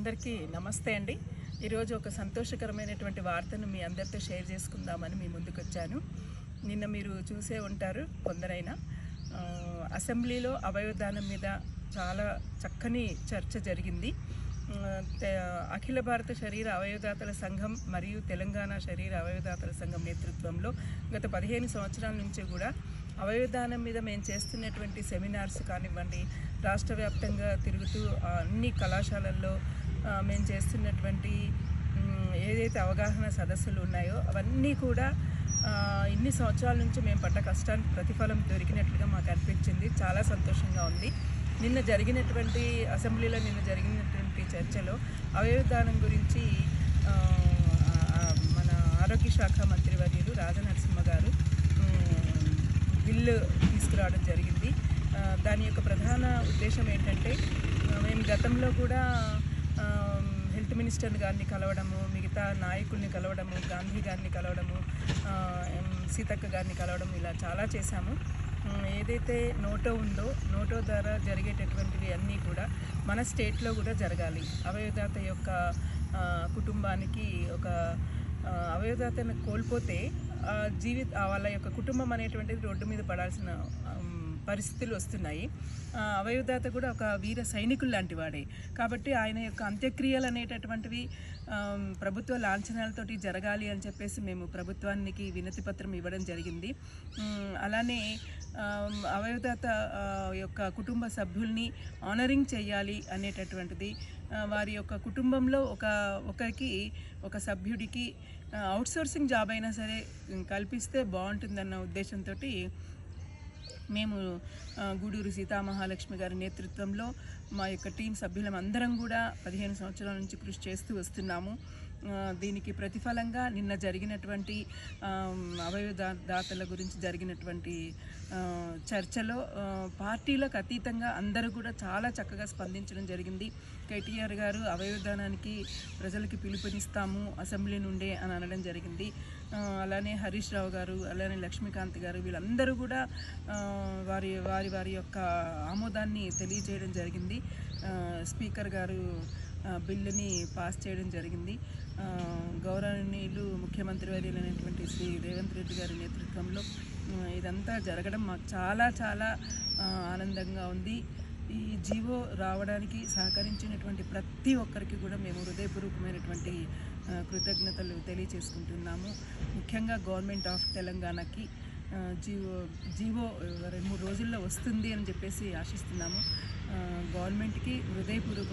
అందరికీ నమస్తే అండి. ఈరోజు ఒక సంతోషకరమైనటువంటి వార్తను మీ అందరితో షేర్ చేసుకుందామని మీ ముందుకు వచ్చాను. నిన్న మీరు చూసే ఉంటారు కొందరైనా. అసెంబ్లీలో అవయవదానం మీద చాలా చక్కని చర్చ జరిగింది. అఖిల భారత శరీర అవయవదాతల సంఘం మరియు తెలంగాణ శరీర అవయవదాతల సంఘం నేతృత్వంలో గత 15 సంవత్సరాల నుంచి కూడా అవయవదానం మీద మేము చేస్తున్నటువంటి సెమినార్స్ కానివ్వండి, రాష్ట్ర వ్యాప్తంగా తిరుగుతూ అన్ని కళాశాలల్లో మేము చేస్తున్నటువంటి ఏదైతే అవగాహన సదస్సులు ఉన్నాయో అవన్నీ కూడా ఇన్ని సంవత్సరాల నుంచి మేము పడ్డ కష్టానికి ప్రతిఫలం దొరికినట్లుగా మాకు అనిపించింది. చాలా సంతోషంగా ఉంది. అసెంబ్లీలో నిన్న జరిగినటువంటి చర్చలో అవయవదానం గురించి మన ఆరోగ్య శాఖ మంత్రివర్యులు రాజనరసింహ గారు బిల్లు తీసుకురావడం జరిగింది. దాని యొక్క ప్రధాన ఉద్దేశం ఏంటంటే, మేము గతంలో కూడా హెల్త్ మినిస్టర్ గారిని కలవడము, మిగతా నాయకుల్ని కలవడము, గాంధీ గారిని కలవడము, సీతక్క గారిని కలవడం, ఇలా చాలా చేశాము. ఏదైతే నోటో ఉందో నోటో ద్వారా జరిగేటటువంటివి అన్నీ కూడా మన స్టేట్లో కూడా జరగాలి. అవయవదాత యొక్క కుటుంబానికి ఒక అవయవదాతను కోల్పోతే వాళ్ళ యొక్క కుటుంబం అనేటువంటిది రోడ్డు మీద పడాల్సిన పరిస్థితులు వస్తున్నాయి. అవయవదాత కూడా ఒక వీర సైనికులు లాంటి వాడే కాబట్టి ఆయన యొక్క అంత్యక్రియలు అనేటటువంటివి ప్రభుత్వ లాంఛనాలతోటి జరగాలి అని చెప్పేసి మేము ప్రభుత్వానికి వినతి పత్రం ఇవ్వడం జరిగింది. అలానే అవయవదాత యొక్క కుటుంబ సభ్యుల్ని ఆనరింగ్ చేయాలి అనేటటువంటిది, వారి యొక్క కుటుంబంలో ఒకరికి ఒక సభ్యుడికి అవుట్సోర్సింగ్ జాబ్ అయినా సరే కల్పిస్తే బాగుంటుందన్న ఉద్దేశంతో మేము గూడూరు సీతామహాలక్ష్మి గారి నేతృత్వంలో మా యొక్క టీం సభ్యులం అందరం కూడా 15 సంవత్సరాల నుంచి కృషి చేస్తూ వస్తున్నాము. దీనికి ప్రతిఫలంగా నిన్న జరిగినటువంటి అవయవదాతల గురించి జరిగినటువంటి చర్చలో పార్టీలకు అతీతంగా అందరూ కూడా చాలా చక్కగా స్పందించడం జరిగింది. కేటీఆర్ గారు అవయవదానానికి ప్రజలకి పిలుపునిస్తాము అసెంబ్లీ నుండే అని అనడం జరిగింది. అలానే హరీష్ రావు గారు, అలానే లక్ష్మీకాంత్ గారు, వీళ్ళందరూ కూడా వారి వారి వారి యొక్క ఆమోదాన్ని తెలియజేయడం జరిగింది. స్పీకర్ గారు బిల్లుని పాస్ చేయడం జరిగింది. గౌరవనీయులు ముఖ్యమంత్రి వర్యులైనటువంటి శ్రీ రేవంత్ రెడ్డి గారి నేతృత్వంలో ఇదంతా జరగడం మాకు చాలా చాలా ఆనందంగా ఉంది. ఈ జీవో రావడానికి సహకరించినటువంటి ప్రతి ఒక్కరికి కూడా మేము హృదయపూర్వకమైనటువంటి కృతజ్ఞతలు తెలియజేసుకుంటున్నాము. ముఖ్యంగా గవర్నమెంట్ ఆఫ్ తెలంగాణకి జీవో 2-3 రోజుల్లో వస్తుంది అని చెప్పేసి ఆశిస్తున్నాము. గవర్నమెంట్కి హృదయపూర్వక